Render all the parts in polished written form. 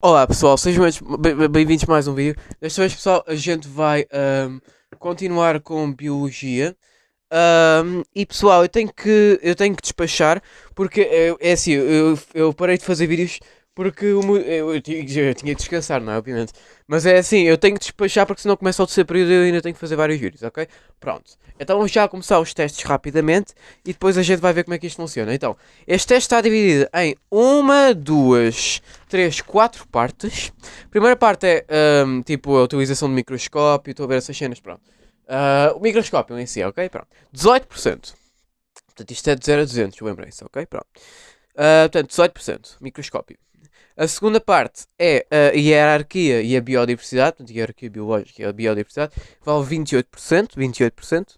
Olá pessoal, sejam bem-vindos a mais um vídeo. Desta vez pessoal, a gente vai continuar com Biologia. E pessoal, eu tenho que despachar porque é assim, eu parei de fazer vídeos porque eu tinha que descansar, não é? Obviamente. Mas é assim, eu tenho que despachar porque senão começa o terceiro período e eu ainda tenho que fazer vários vídeos, ok? Pronto. Então vamos já começar os testes rapidamente e depois a gente vai ver como é que isto funciona. Então, este teste está dividido em uma, duas, três, quatro partes. A primeira parte é tipo a utilização do microscópio, estou a ver essas cenas, pronto. O microscópio em si, ok? Pronto. 18%. Portanto, isto é de 0 a 200, lembrem-se, ok? Pronto. Portanto, 18%, microscópio. A segunda parte é a hierarquia e a biodiversidade, portanto, a hierarquia biológica e a biodiversidade, vale 28%, 28%.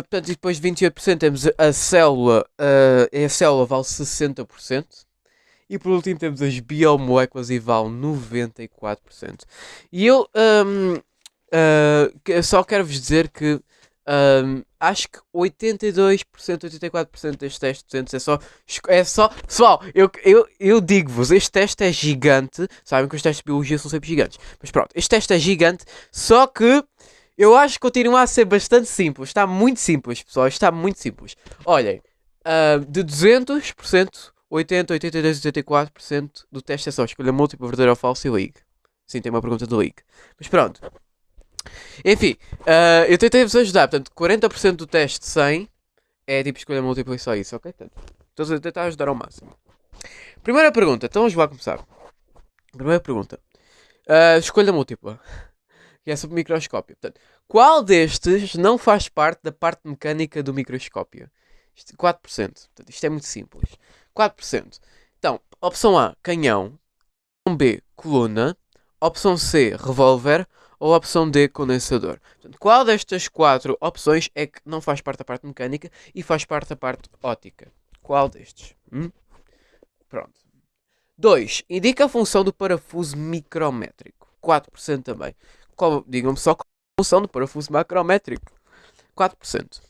Portanto, e depois de 28% temos a célula, a célula vale 60%. E por último temos as biomoléculas e vale 94%. E eu só quero vos dizer que acho que 82%, 84% destes testes 200 é só. Pessoal, eu digo-vos, este teste é gigante. Sabem que os testes de biologia são sempre gigantes. Mas pronto, este teste é gigante. Só que eu acho que continua a ser bastante simples. Está muito simples, pessoal. Está muito simples. Olhem, de 200%, 80, 82, 84% do teste é só escolha múltipla, verdadeiro ou falso e ligue. Sim, tem uma pergunta do ligue. Mas pronto. Enfim, eu tentei-vos ajudar. Portanto, 40% do teste 100 é tipo escolha múltipla e só isso, ok? Portanto, estou a tentar ajudar ao máximo. Primeira pergunta, então vamos lá começar. Primeira pergunta. Escolha múltipla. Que é sobre o microscópio. Portanto, qual destes não faz parte da parte mecânica do microscópio? 4%. Portanto, isto é muito simples. 4%. Então, opção A, canhão. Opção B, coluna. Opção C, revólver. Ou opção D, condensador. Portanto, qual destas quatro opções é que não faz parte da parte mecânica e faz parte da parte óptica? Qual destes? Pronto. 2. Indica a função do parafuso micrométrico. 4% também. Digam-me só qual é a função do parafuso macrométrico. 4%.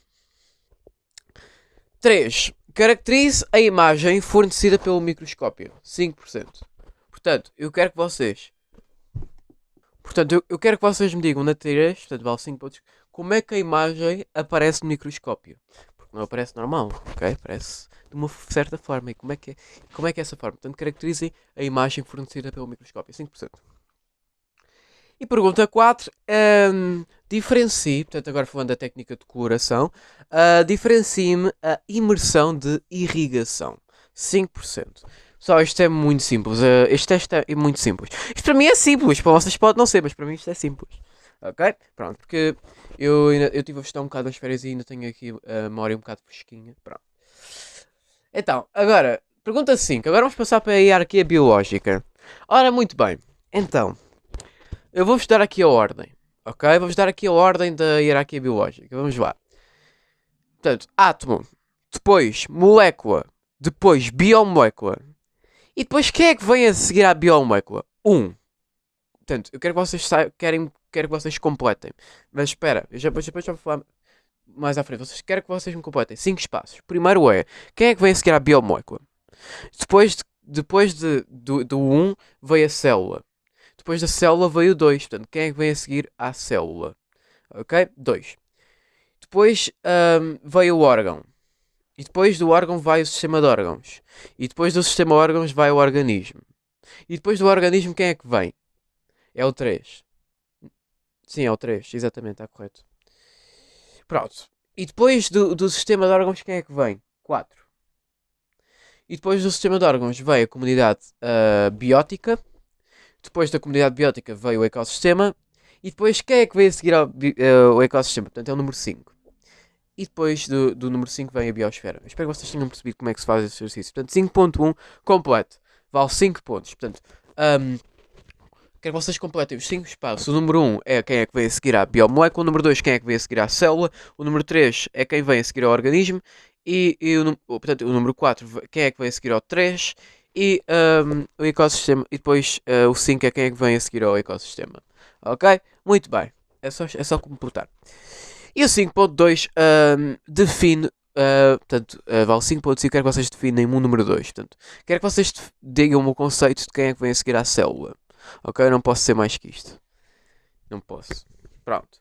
3. Caracterize a imagem fornecida pelo microscópio. 5%. Portanto, eu quero que vocês... eu quero que vocês me digam na 3, portanto, vale 5 pontos, como é que a imagem aparece no microscópio. Porque não aparece normal, ok? Aparece de uma certa forma. E como é que é essa forma? Portanto, caracterizem a imagem fornecida pelo microscópio. 5%. E pergunta 4. Diferencie, portanto, agora falando da técnica de coloração, diferencie-me a imersão de irrigação. 5%. Só isto é muito simples. Este teste é muito simples. Isto para mim é simples. Para vocês pode não ser, mas para mim isto é simples. Ok? Pronto, porque eu estive a estudar um bocado nas férias e ainda tenho aqui a memória um bocado fresquinha. Pronto. Então, agora, pergunta 5. Agora vamos passar para a hierarquia biológica. Ora, muito bem. Então, eu vou-vos dar aqui a ordem, ok? Vou-vos dar aqui a ordem da hierarquia biológica. Vamos lá. Portanto, átomo, depois molécula, depois biomolécula. E depois quem é que vem a seguir à biomolécula? Portanto, eu quero que vocês quero que vocês completem. Mas espera, depois já vou falar mais à frente. Quero que vocês me completem 5 espaços. Primeiro é, quem é que vem a seguir à biomolécula? Depois do 1 veio a célula. Depois da célula veio o 2. Portanto, quem é que vem a seguir à célula? Ok? 2. Depois veio o órgão. E depois do órgão vai o sistema de órgãos. E depois do sistema de órgãos vai o organismo. E depois do organismo quem é que vem? É o 3. Sim, é o 3. Exatamente, está correto. Pronto. E depois do sistema de órgãos quem é que vem? 4. E depois do sistema de órgãos veio a comunidade biótica. Depois da comunidade biótica veio o ecossistema. E depois quem é que veio a seguir ao ecossistema? Portanto, é o número 5. E depois do número 5 vem a biosfera. Eu espero que vocês tenham percebido como é que se faz esse exercício. Portanto, 5.1 completo. Vale 5 pontos. Portanto, quero que vocês completem os 5 espaços. O número 1 é quem é que vem a seguir à biomolécula. O número 2 quem é que vem a seguir à célula. O número 3 é quem vem a seguir ao organismo. Portanto, o número 4 quem é que vem a seguir ao 3. E o ecossistema. E depois o 5 é quem é que vem a seguir ao ecossistema. Ok? Muito bem. É só completar. E o 5.2 define Portanto, vale 5 pontos e quero que vocês definem um número 2. Portanto, quero que vocês digam o conceito de quem é que vem a seguir à célula. Ok? Eu não posso ser mais que isto. Não posso. Pronto.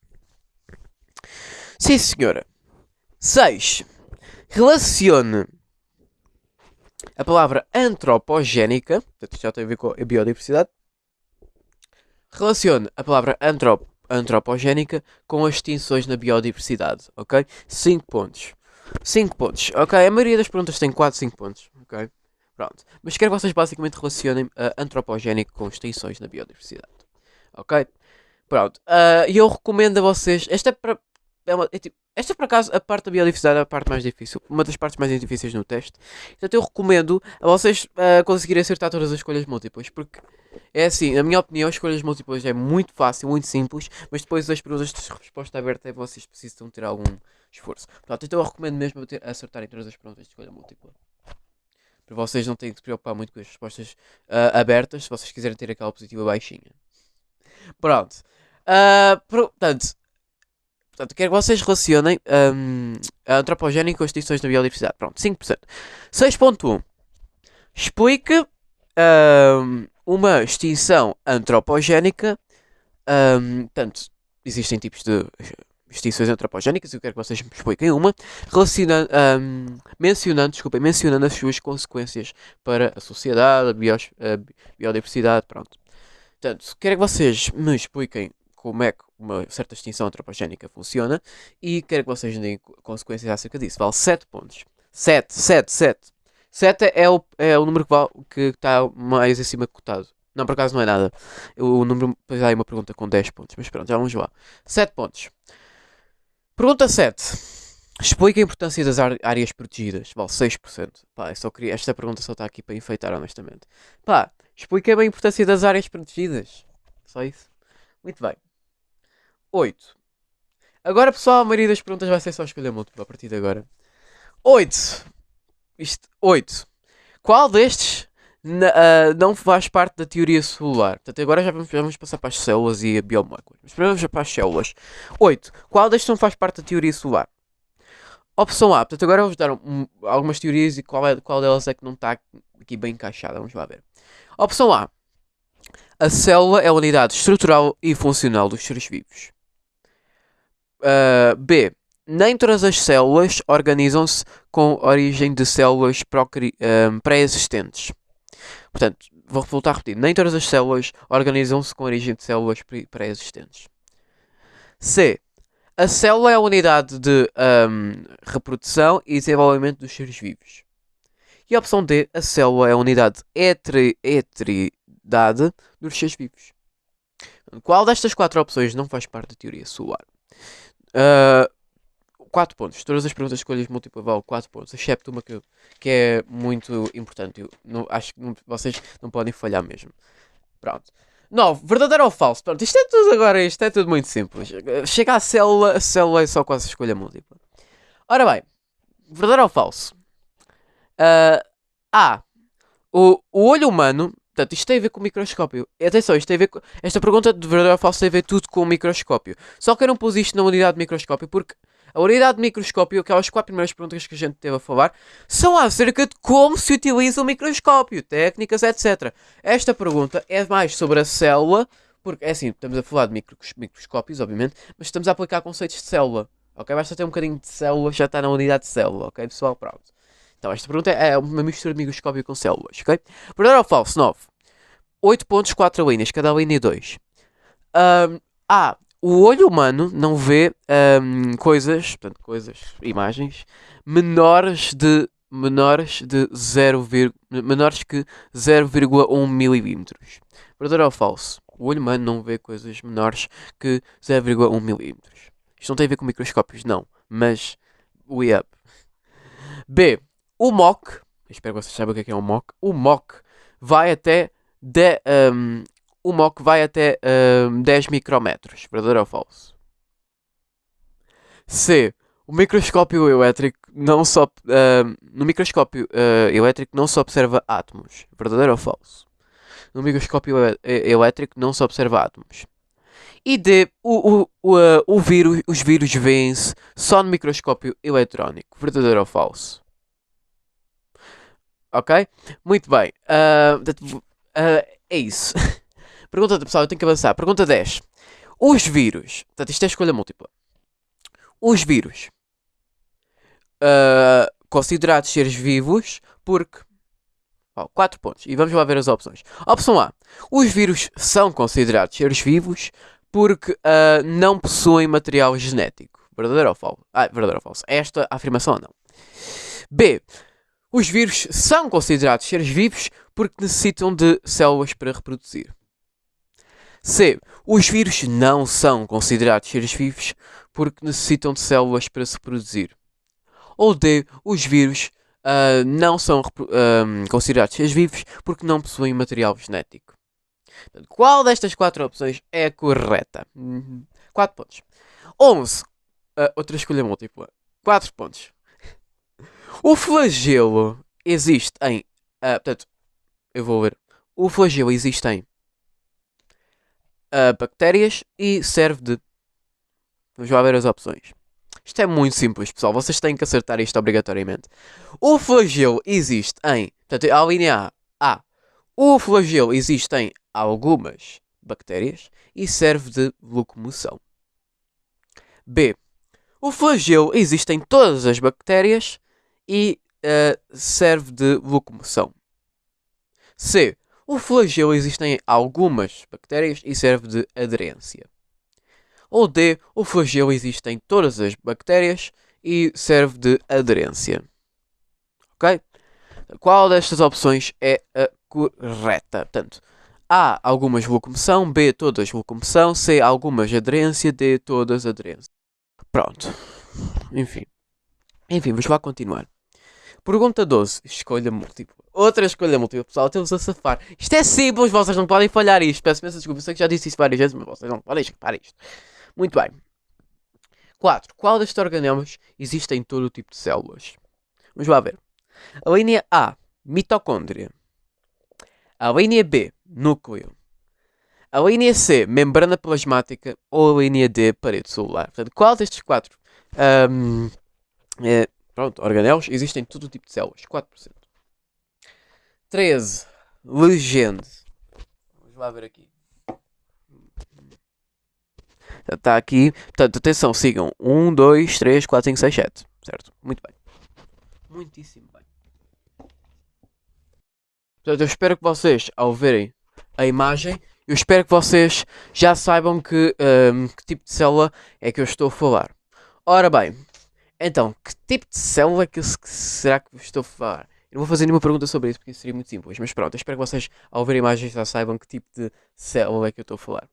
Sim, senhora. 6. Relacione a palavra antropogénica. Portanto, isto já tem a ver com a biodiversidade. Relacione a palavra antropogénica com as extinções na biodiversidade. Ok? 5 pontos. 5 pontos. Ok? A maioria das perguntas tem 4, 5 pontos. Ok? Pronto. Mas quero que vocês basicamente relacionem a antropogénico com extinções na biodiversidade. Ok? Pronto. E eu recomendo a vocês. Esta é para. Esta, por acaso, a parte da biodiversidade é a parte mais difícil. Uma das partes mais difíceis no teste. Portanto, eu recomendo a vocês conseguirem acertar todas as escolhas múltiplas. Porque é assim, na minha opinião, as escolhas múltiplas é muito fácil, muito simples. Mas depois as perguntas de resposta aberta vocês precisam ter algum esforço. Portanto, então eu recomendo mesmo acertarem todas as perguntas de escolha múltipla. Para vocês não terem que se preocupar muito com as respostas abertas. Se vocês quiserem ter aquela positiva baixinha. Pronto. Portanto, quero que vocês relacionem a antropogénica com as extinções da biodiversidade. Pronto, 5%. 6.1. Explique uma extinção antropogénica. Portanto, existem tipos de extinções antropogénicas. Eu quero que vocês me expliquem uma. Mencionando as suas consequências para a sociedade, a biodiversidade. Pronto. Portanto, quero que vocês me expliquem como é que uma certa extinção antropogénica funciona e quero que vocês deem consequências acerca disso. Vale 7 pontos. 7, 7, 7. 7 é o número que está mais acima cotado. Não, por acaso não é nada. O número, depois há aí uma pergunta com 10 pontos. Mas pronto, já vamos lá. 7 pontos. Pergunta 7. Explica a importância das áreas protegidas. Vale 6%. Pá, eu só queria... Esta pergunta só está aqui para enfeitar, honestamente. Pá, explica bem a importância das áreas protegidas. Só isso. Muito bem. 8. Agora, pessoal, a maioria das perguntas vai ser só escolher múltipla a partir de agora. 8. 8. Qual destes não faz parte da teoria celular? Portanto, agora já vamos passar para as células e a biomoléculas. Mas primeiro vamos para as células. 8. Qual destes não faz parte da teoria celular? Opção A. Portanto, agora vamos dar algumas teorias e qual delas é que não está aqui bem encaixada. Vamos lá ver. Opção A. A célula é a unidade estrutural e funcional dos seres vivos. B. Nem todas as células organizam-se com origem de células pré-existentes. Portanto, vou voltar a repetir. Nem todas as células organizam-se com origem de células pré-existentes. C. A célula é a unidade de reprodução e desenvolvimento dos seres vivos. E a opção D. A célula é a unidade heteridade dos seres vivos. Qual destas 4 opções não faz parte da teoria celular? 4 pontos. Todas as perguntas de escolhas múltiplas valem 4 pontos, excepto uma que é muito importante. Acho que vocês não podem falhar mesmo. Pronto. 9. Verdadeiro ou falso? Pronto, isto é tudo agora, isto é tudo muito simples. Chega à célula, a célula é só quase escolha múltipla. Ora bem, verdadeiro ou falso? A. O olho humano. Portanto, isto tem a ver com o microscópio. Atenção, isto tem a ver com... Esta pergunta de verdadeiro ou falso tem a ver tudo com o microscópio. Só que eu não pus isto na unidade de microscópio porque a unidade de microscópio, aquelas 4 primeiras perguntas que a gente teve a falar, são acerca de como se utiliza o microscópio, técnicas, etc. Esta pergunta é mais sobre a célula, porque é assim, estamos a falar de microscópios, obviamente, mas estamos a aplicar conceitos de célula. Ok? Basta ter um bocadinho de célula, já está na unidade de célula. Ok, pessoal? Pronto. Então, esta pergunta é uma mistura de microscópio com células, ok? Verdadeiro ou falso? 9. 8 pontos, 4 linhas, cada linha 2. A. O olho humano não vê imagens, menores que 0,1 milímetros. Verdadeiro ou falso? O olho humano não vê coisas menores que 0,1 milímetros. Isto não tem a ver com microscópios, não. Mas, up. B. O MOC, espero que vocês saibam o que é um MOC. O MOC vai até 10 micrometros. Verdadeiro ou falso? C. O microscópio elétrico não só no microscópio elétrico não se observa átomos. Verdadeiro ou falso? No microscópio elétrico não se observa átomos. E D. Os vírus vêem-se só no microscópio eletrónico. Verdadeiro ou falso? Ok? Muito bem. É isso. Pergunta, pessoal, eu tenho que avançar. Pergunta 10. Os vírus. Portanto, isto é escolha múltipla. Os vírus. Considerados seres vivos porque. 4 pontos. E vamos lá ver as opções. Opção A. Os vírus são considerados seres vivos porque não possuem material genético. Verdadeiro ou falso? Verdadeiro ou falso. Esta afirmação ou não? B. Os vírus são considerados seres vivos porque necessitam de células para reproduzir. C. Os vírus não são considerados seres vivos porque necessitam de células para se reproduzir. Ou D. Os vírus não são considerados seres vivos porque não possuem material genético. Qual destas 4 opções é a correta? 4 pontos. 11. Outra escolha múltipla. 4 pontos. O flagelo existe em... portanto, eu vou ver. O flagelo existe em bactérias e serve de... Vamos lá ver as opções. Isto é muito simples, pessoal. Vocês têm que acertar isto obrigatoriamente. O flagelo existe em... Portanto, a linha A. O flagelo existe em algumas bactérias e serve de locomoção. B. O flagelo existe em todas as bactérias e serve de locomoção. C. O flagelo existe em algumas bactérias e serve de aderência. Ou D. O flagelo existe em todas as bactérias e serve de aderência. Ok? Qual destas opções é a correta? Portanto, A. Algumas locomoção. B. Todas locomoção. C. Algumas aderência. D. Todas aderência. Pronto. Enfim, vamos lá continuar. Pergunta 12. Escolha múltipla. Outra escolha múltipla, pessoal. Temos a safar. Isto é simples, vocês não podem falhar isto. Peço imensa desculpa, eu sei que já disse isso várias vezes, mas vocês não podem escapar isto. Muito bem. 4. Qual destes organelos existe em todo o tipo de células? Vamos lá ver. A linha A, mitocôndria. A linha B, núcleo. A linha C, membrana plasmática. Ou a linha D, parede celular. Portanto, qual destes 4 organelos existem em todo o tipo de células? 4%. 13. Legende. Vamos lá ver aqui. Está aqui. Portanto, atenção, sigam. 1, 2, 3, 4, 5, 6, 7. Certo? Muito bem. Muitíssimo bem. Portanto, eu espero que vocês, ao verem a imagem, eu espero que vocês já saibam que tipo de célula é que eu estou a falar. Ora bem, então, que tipo de célula será que estou a falar? Eu não vou fazer nenhuma pergunta sobre isso porque isso seria muito simples, mas pronto, eu espero que vocês, ao ver a imagem, já saibam que tipo de célula é que eu estou a falar.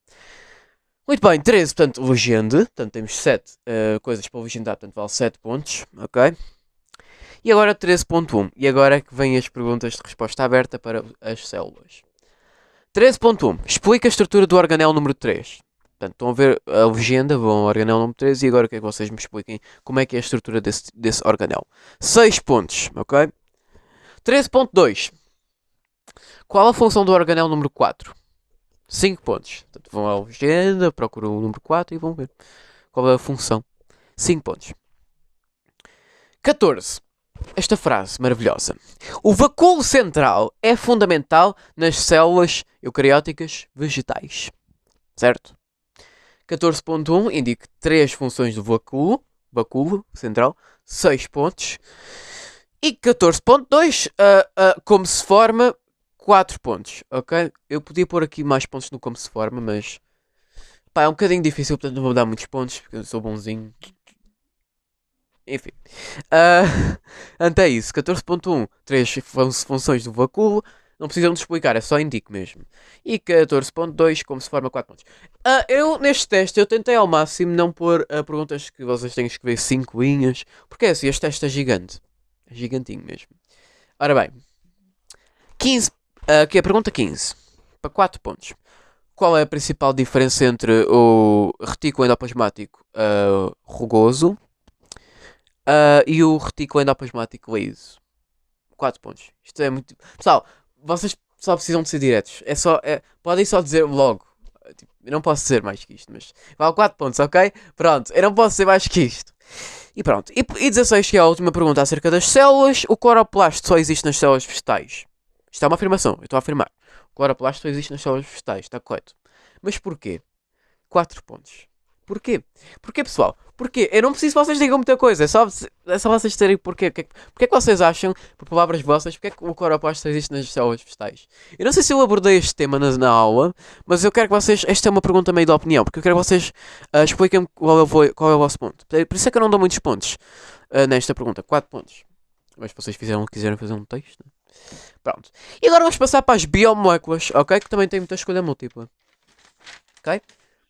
Muito bem, 13, portanto, legende. Portanto, temos 7 coisas para legendar, portanto, vale 7 pontos, ok? E agora 13.1. E agora é que vêm as perguntas de resposta aberta para as células. 13.1. Explica a estrutura do organelo número 3. Portanto, estão a ver a legenda, vão ao organelo número 3 e agora quero que vocês me expliquem como é que é a estrutura desse organelo. 6 pontos, ok? 13.2. Qual a função do organelo número 4? 5 pontos. Portanto, vão à legenda, procuram o número 4 e vão ver qual é a função. 5 pontos. 14. Esta frase maravilhosa. O vacúolo central é fundamental nas células eucarióticas vegetais. Certo? 14.1 indica 3 funções do vacúolo central, 6 pontos. E 14.2, como se forma, 4 pontos, ok? Eu podia pôr aqui mais pontos no como se forma, mas pá, é um bocadinho difícil, portanto não vou dar muitos pontos, porque eu sou bonzinho. Enfim. Ante isso, 14.1, 3 funções do vacúolo. Não precisam de explicar, é só indico mesmo. E 14.2, como se forma 4 pontos. Eu, neste teste, eu tentei ao máximo não pôr perguntas que vocês têm que escrever 5 linhas. Porque é assim, este teste é gigante. É gigantinho mesmo. Ora bem. 15. Aqui é a pergunta 15. Para 4 pontos. Qual é a principal diferença entre o retículo endoplasmático rugoso e o retículo endoplasmático liso? 4 pontos. Isto é muito... Pessoal, vocês só precisam de ser diretos. Podem só dizer logo. Tipo, Eu não posso dizer mais que isto, mas vale 4 pontos, ok? Pronto, eu não posso dizer mais que isto. E pronto. E 16, que é a última pergunta acerca das células. O cloroplasto só existe nas células vegetais. Isto é uma afirmação, eu estou a afirmar. O cloroplasto só existe nas células vegetais, está correto. Mas porquê? 4 pontos. Porquê? Porquê, pessoal? Porquê? Eu não preciso que vocês digam muita coisa. É só vocês terem porquê. Porquê que vocês acham, por palavras vossas, porquê que o cloroplasto só existe nas células vegetais? Eu não sei se eu abordei este tema na aula, mas eu quero que vocês... Esta é uma pergunta meio de opinião, porque eu quero que vocês expliquem qual é o vosso ponto. Por isso é que eu não dou muitos pontos nesta pergunta. 4 pontos. Mas se vocês quiserem fazer um texto... Pronto. E agora vamos passar para as biomoléculas, ok? Que também tem muita escolha múltipla. Ok?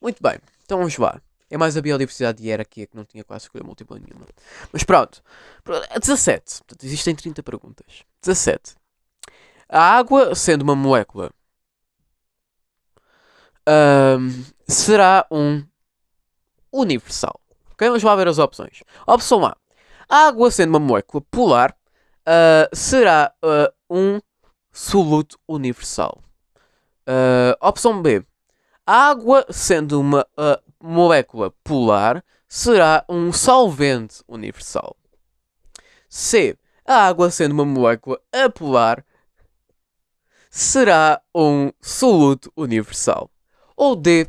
Muito bem. Então vamos lá. É mais a biodiversidade de hierarquia que não tinha quase escolha múltipla nenhuma. Mas pronto. 17. Portanto, existem 30 perguntas. 17. A água, sendo uma molécula, será um universal. Ok? Vamos lá ver as opções. Opção A. A água, sendo uma molécula polar, será um soluto universal. Opção B. A água, sendo uma molécula polar, será um solvente universal. C. A água, sendo uma molécula apolar, será um soluto universal. Ou D.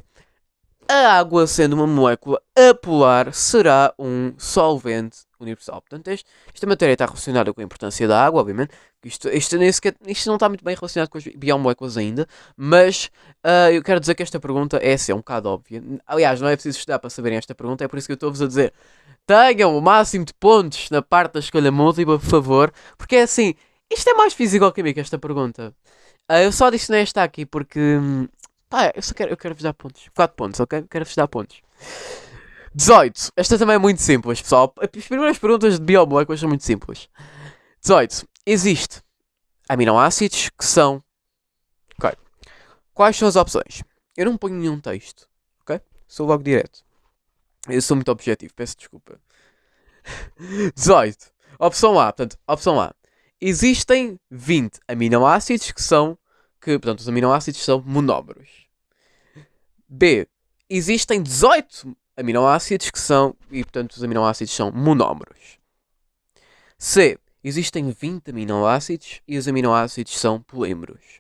A água, sendo uma molécula apolar, será um solvente universal. Portanto, esta matéria está relacionada com a importância da água, obviamente. Isto não está muito bem relacionado com as biomoléculas ainda, mas eu quero dizer que esta pergunta é assim, é um bocado óbvia. Aliás, não é preciso estudar para saberem esta pergunta, é por isso que eu estou-vos a dizer: tenham o máximo de pontos na parte da escolha múltipla, por favor, porque é assim, isto é mais físico-química, esta pergunta. Eu só disse nesta aqui porque... pá, eu quero vos dar pontos. 4 pontos, ok? Quero-vos dar pontos. 18. Esta também é muito simples, pessoal. As primeiras perguntas de biomoléculas são muito simples. 18. Existe aminoácidos que são... Ok. Quais são as opções? Eu não ponho nenhum texto, ok? Sou logo direto. Eu sou muito objetivo, peço desculpa. 18. Opção A. Portanto, opção A. Existem 20 aminoácidos que são... portanto, os aminoácidos são monómeros. B. Existem 18 aminoácidos que são... e, portanto, os aminoácidos são monómeros. C. Existem 20 aminoácidos e os aminoácidos são polímeros.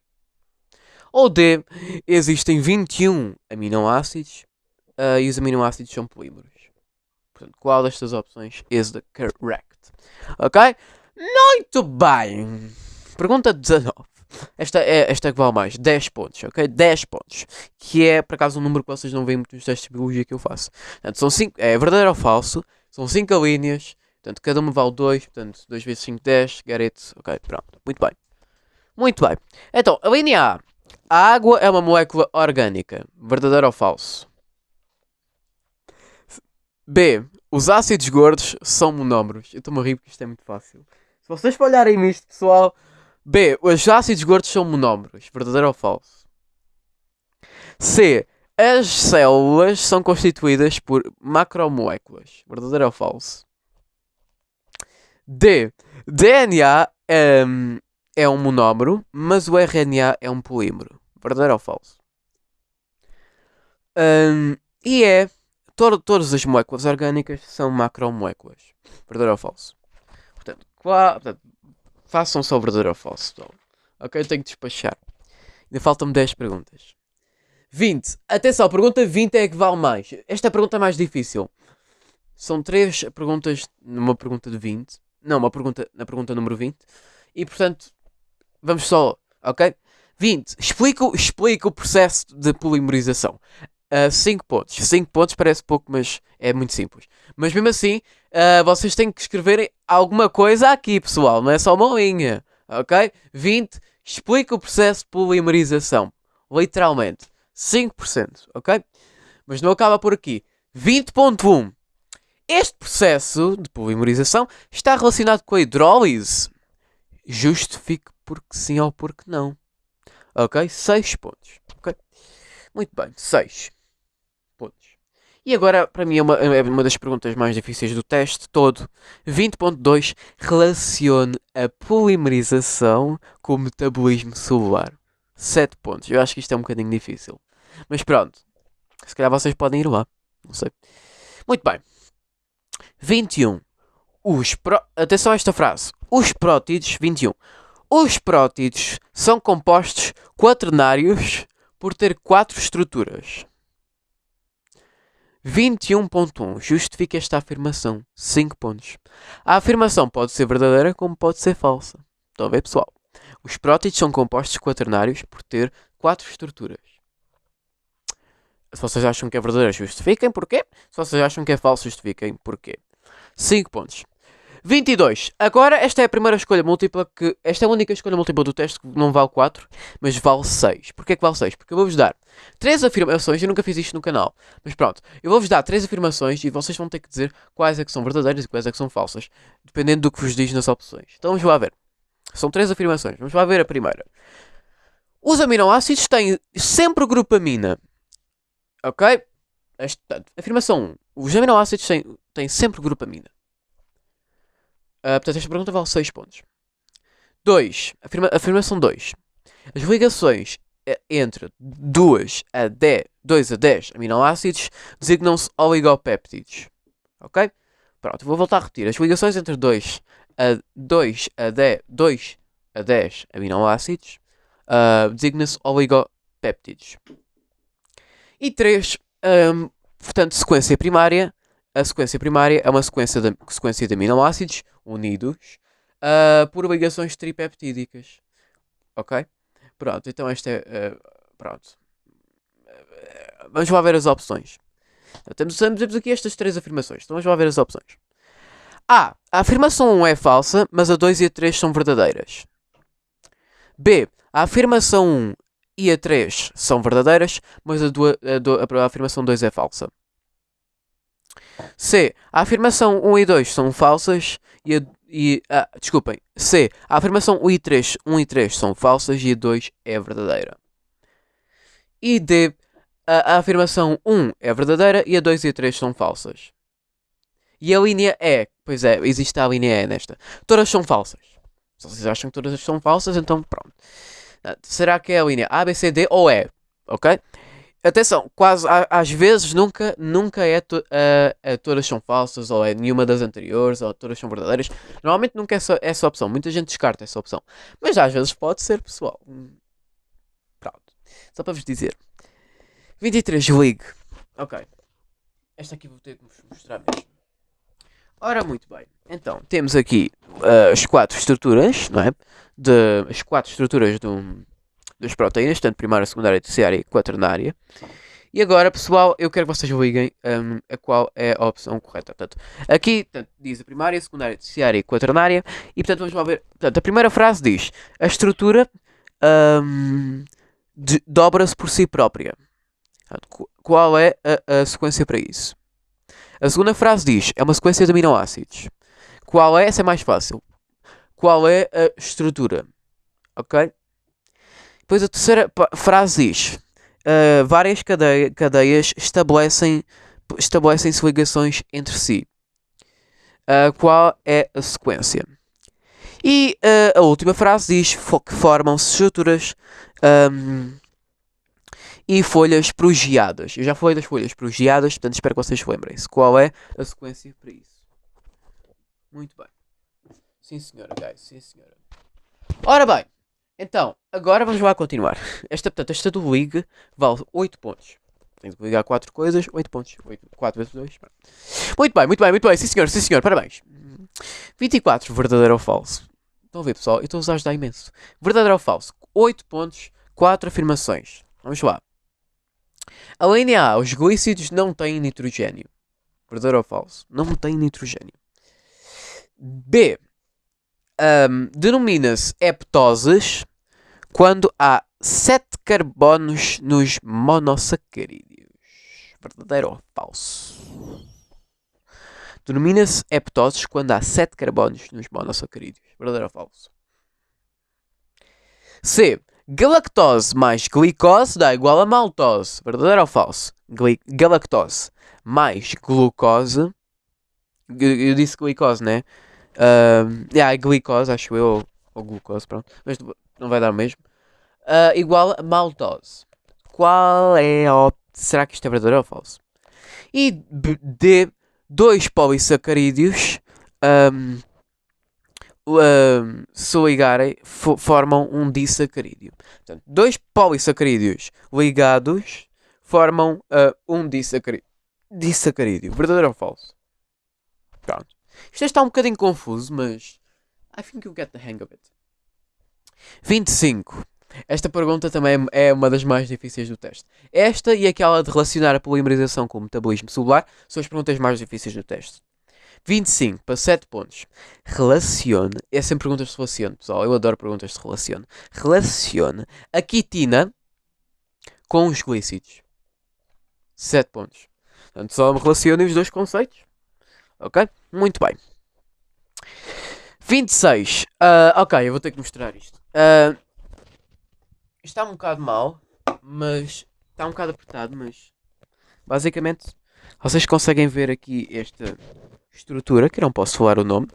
Ou D. Existem 21 aminoácidos e os aminoácidos são polímeros. Portanto, qual destas opções is the correct? Ok? Muito bem. Pergunta 19. Esta é que vale mais. 10 pontos, ok? 10 pontos. Que é, por acaso, um número que vocês não veem muito nos testes de biologia que eu faço. Portanto, são 5... É verdadeiro ou falso. São 5 linhas. Portanto, cada uma vale 2. Portanto, 2 vezes 5, 10. Get it? Ok, pronto. Muito bem. Muito bem. Então, a linha A. A água é uma molécula orgânica. Verdadeiro ou falso? B. Os ácidos gordos são monómeros. Eu estou-me a rir porque isto é muito fácil. Se vocês olharem nisto, pessoal... B. Os ácidos gordos são monómeros. Verdadeiro ou falso? C. As células são constituídas por macromoléculas. Verdadeiro ou falso? D. DNA é um monómero, mas o RNA é um polímero. Verdadeiro ou falso? E é... Todas as moléculas orgânicas são macromoléculas. Verdadeiro ou falso? Portanto, façam só verdadeiro ou falso. Então. Ok, eu tenho que despachar. Ainda faltam-me 10 perguntas. 20. Atenção, a pergunta 20 é a que vale mais. Esta pergunta é mais difícil. São 3 perguntas numa pergunta de 20. Não, uma pergunta na pergunta número 20. E, portanto, vamos só, ok? 20. Explica o processo de polimerização. 5 pontos. 5 pontos parece pouco, mas é muito simples. Mas mesmo assim, vocês têm que escreverem alguma coisa aqui, pessoal. Não é só uma linha. Ok? 20. Explica o processo de polimerização. Literalmente. 5%. Ok? Mas não acaba por aqui. 20.1. Este processo de polimerização está relacionado com a hidrólise. Justifique porque sim ou porque não. Ok? 6 pontos. Ok? Muito bem. 6 pontos. E agora, para mim, é uma das perguntas mais difíceis do teste todo. 20.2. Relacione a polimerização com o metabolismo celular. 7 pontos. Eu acho que isto é um bocadinho difícil. Mas pronto. Se calhar vocês podem ir lá. Não sei. Muito bem. 21. Atenção a esta frase. Os prótidos. 21. Os prótidos são compostos quaternários por ter 4 estruturas. 21.1. Justifique esta afirmação. 5 pontos. A afirmação pode ser verdadeira como pode ser falsa. Estão a ver, pessoal? Os prótidos são compostos quaternários por ter 4 estruturas. Se vocês acham que é verdadeiro, justifiquem porquê. Se vocês acham que é falso, justifiquem porquê. 5 pontos. 22. Agora, esta é a primeira escolha múltipla que... Esta é a única escolha múltipla do teste que não vale 4, mas vale 6. Porquê que vale 6? Porque eu vou-vos dar 3 afirmações. Eu nunca fiz isto no canal. Mas pronto. Eu vou-vos dar 3 afirmações e vocês vão ter que dizer quais é que são verdadeiras e quais é que são falsas. Dependendo do que vos diz nas opções. Então vamos lá ver. São 3 afirmações. Vamos lá ver a primeira. Os aminoácidos têm sempre grupamina. Ok? Afirmação 1. Os aminoácidos têm sempre grupamina. Portanto, esta pergunta vale 6 pontos. 2. Afirmação 2. As ligações entre 2 a 10 aminoácidos designam-se oligopéptidos. Ok? Pronto, vou voltar a repetir. As ligações entre 2 a 10 aminoácidos designam-se oligopéptidos. E 3. Portanto, sequência primária. A sequência primária é uma sequência de aminoácidos unidos por ligações tripeptídicas. Ok? Pronto, então esta é... pronto. Vamos lá ver as opções. Temos aqui estas 3 afirmações. Então vamos lá ver as opções. A afirmação 1 é falsa, mas a 2 e a 3 são verdadeiras. B. A afirmação 1 e a 3 são verdadeiras, mas a afirmação 2 é falsa. C. A afirmação 1 e 2 são falsas desculpem. C. A afirmação 1 e 3 são falsas e a 2 é verdadeira. E D. A afirmação 1 é verdadeira e a 2 e a 3 são falsas. E a linha E. Pois é, existe a linha E nesta. Todas são falsas. Se vocês acham que todas são falsas, então pronto. Será que é a linha A, B, C, D ou E? Ok? Atenção, quase às vezes nunca é todas são falsas, ou é nenhuma das anteriores, ou todas são verdadeiras. Normalmente nunca é essa opção. Muita gente descarta essa opção. Mas às vezes pode ser, pessoal. Pronto. Só para vos dizer. 23, ligue. Ok. Esta aqui vou ter que vos mostrar mesmo. Ora, muito bem. Então, temos aqui as 4 estruturas, não é? As 4 estruturas das proteínas, tanto primária, secundária, terciária e quaternária. E agora, pessoal, eu quero que vocês liguem a qual é a opção correta. Portanto, aqui diz a primária, secundária, terciária e quaternária. E, portanto, vamos lá ver. Portanto, a primeira frase diz: a estrutura dobra-se por si própria. Portanto, qual é a sequência para isso? A segunda frase diz: é uma sequência de aminoácidos. Qual é? Essa é mais fácil. Qual é a estrutura? Ok? Depois a terceira frase diz: várias cadeias estabelecem-se ligações entre si. Qual é a sequência? E a última frase diz que formam-se estruturas e folhas progeadas. Eu já falei das folhas progeadas, portanto espero que vocês lembrem-se. Qual é a sequência para isso? Muito bem. Sim, senhora, guys. Sim, senhora. Ora bem. Então, agora vamos lá continuar. Esta do Ligue vale 8 pontos. Tenho que ligar 4 coisas, 8 pontos. 4 vezes 2. Muito bem. Sim, senhor. Parabéns. 24, verdadeiro ou falso? Estão a ver, pessoal? Eu estou a ajudar imenso. Verdadeiro ou falso? 8 pontos, 4 afirmações. Vamos lá. A linha A, os glícidos não têm nitrogênio. Verdadeiro ou falso? Não têm nitrogênio. B. Denomina-se heptoses quando há 7 carbonos nos monossacarídeos. Verdadeiro ou falso? Denomina-se heptoses quando há 7 carbonos nos monossacarídeos. Verdadeiro ou falso? C. Galactose mais glicose dá igual a maltose. Verdadeiro ou falso? Galactose mais glucose. Eu disse glicose, né? Glicose, acho eu. Ou glucose, pronto. Mas não vai dar o mesmo. Igual a maltose. Qual é a opção será que isto é verdadeiro ou falso? E D, dois polissacarídeos se ligarem formam um disacarídeo. Portanto, dois polissacarídeos ligados formam um disacarídeo. Verdadeiro ou falso? Pronto. Isto está um bocadinho confuso, mas I think you get the hang of it. 25. Esta pergunta também é uma das mais difíceis do teste. Esta e aquela de relacionar a polimerização com o metabolismo celular são as perguntas mais difíceis do teste. 25 para 7 pontos. Relacione. É sempre perguntas de relacione, pessoal. Eu adoro perguntas de relacione. Relacione a quitina com os glícidos. 7 pontos. Portanto, só relacionem os dois conceitos. Ok? Muito bem. 26. Ok, eu vou ter que mostrar isto. Isto está um bocado mal, mas está um bocado apertado, mas basicamente vocês conseguem ver aqui esta estrutura, que eu não posso falar o nome.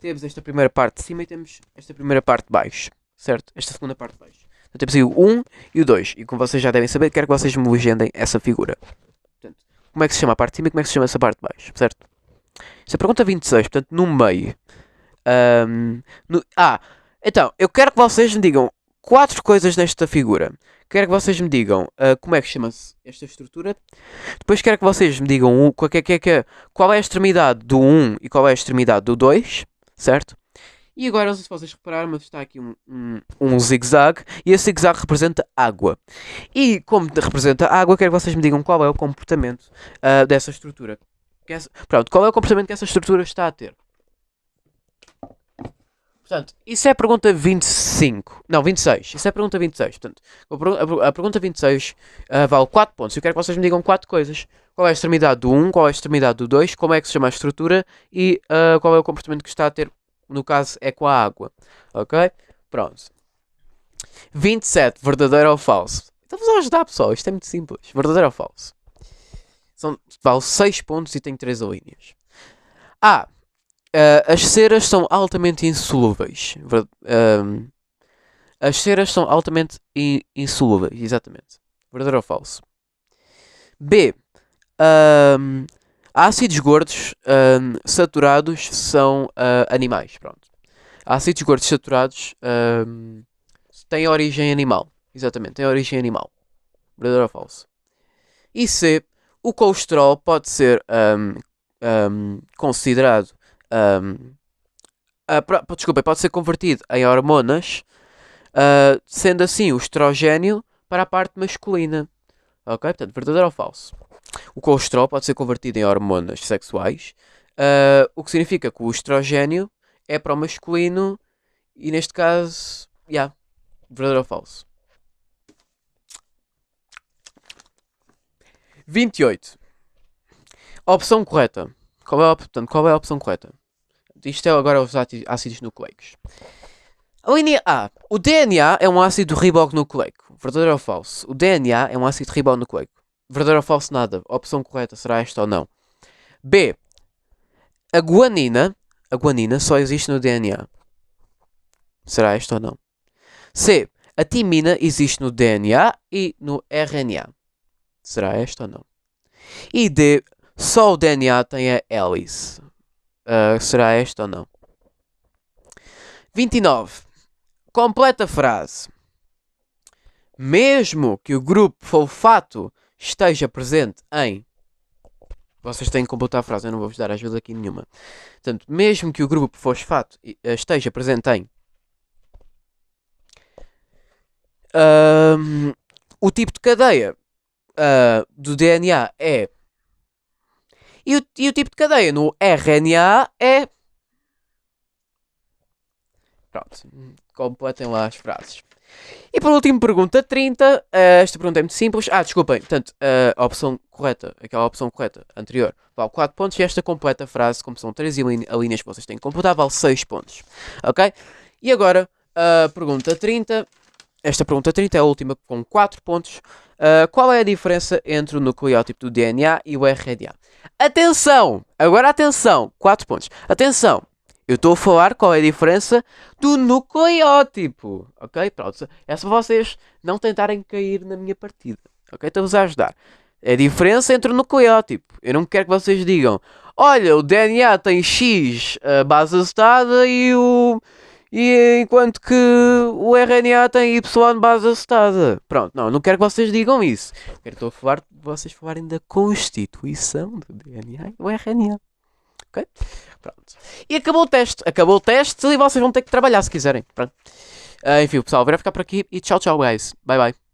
Temos esta primeira parte de cima e temos esta primeira parte de baixo, certo? Esta segunda parte de baixo. Então temos aí o 1 e o 2. E como vocês já devem saber, quero que vocês me legendem essa figura. Portanto, como é que se chama a parte de cima e como é que se chama essa parte de baixo, certo? Esta é a pergunta 26, portanto, no meio. Então, eu quero que vocês me digam 4 coisas nesta figura. Quero que vocês me digam como é que chama-se esta estrutura. Depois quero que vocês me digam qual é a extremidade do 1 e qual é a extremidade do 2, certo? E agora, não sei se vocês repararam, mas está aqui um zigue-zague. E esse zigue-zague representa água. E como representa água, quero que vocês me digam qual é o comportamento dessa estrutura. Pronto, qual é o comportamento que essa estrutura está a ter? Portanto, isso é a pergunta 25. Não, 26. Isso é a pergunta 26. Portanto, a pergunta 26 vale 4 pontos. Eu quero que vocês me digam 4 coisas. Qual é a extremidade do 1, qual é a extremidade do 2, como é que se chama a estrutura e qual é o comportamento que está a ter, no caso, é com a água. Ok? Pronto. 27. Verdadeiro ou falso? Estamos a ajudar, pessoal. Isto é muito simples. Verdadeiro ou falso? Vale 6 pontos e tem 3 alíneas. As ceras são altamente insolúveis. As ceras são altamente insolúveis, exatamente. Verdadeiro ou falso? B. Ácidos gordos saturados são animais. Pronto. Ácidos gordos saturados têm origem animal. Exatamente, têm origem animal. Verdadeiro ou falso? E C. O colesterol pode ser considerado pode ser convertido em hormonas, sendo assim o estrogênio para a parte masculina. Ok? Portanto, verdadeiro ou falso? O colesterol pode ser convertido em hormonas sexuais, o que significa que o estrogênio é para o masculino e neste caso, verdadeiro ou falso? 28. Opção correta. Qual é a opção correta? Isto é agora os ácidos nucleicos. A linha A. O DNA é um ácido ribonucleico. Verdadeiro ou falso? O DNA é um ácido ribonucleico. Verdadeiro ou falso? Nada. A opção correta será esta ou não? B. A guanina só existe no DNA. Será esta ou não? C. A timina existe no DNA e no RNA. Será esta ou não? E D. Só o DNA tem a hélice. Será esta ou não? 29. Completa a frase. Mesmo que o grupo fosfato esteja presente em... Vocês têm que completar a frase, eu não vou-vos dar ajuda aqui nenhuma. Portanto, mesmo que o grupo fosfato esteja presente em... o tipo de cadeia do DNA é... E o tipo de cadeia no RNA é... Pronto, completem lá as frases. E por último, pergunta 30. Esta pergunta é muito simples. Desculpem. Portanto, a opção correta, aquela opção correta anterior, vale 4 pontos. E esta completa frase, como são 3 alíneas que vocês têm que completar, vale 6 pontos. Ok? E agora, a pergunta 30. Esta pergunta 30 é a última com 4 pontos. Qual é a diferença entre o nucleótipo do DNA e o RNA? Atenção! Agora atenção! 4 pontos. Atenção! Eu estou a falar qual é a diferença do nucleótipo. Ok? Pronto. É só vocês não tentarem cair na minha partida. Ok? Estou-vos a ajudar. É a diferença entre o nuclear, tipo, eu não quero que vocês digam, olha, o DNA tem X base acetada e enquanto que o RNA tem Y base acetada. Pronto, não quero que vocês digam isso. Estou a falar de vocês falarem da constituição do DNA e do RNA. Ok? Pronto. E acabou o teste. Acabou o teste e vocês vão ter que trabalhar se quiserem. Pronto. Enfim, pessoal, vou ficar por aqui e tchau, tchau, guys. Bye, bye.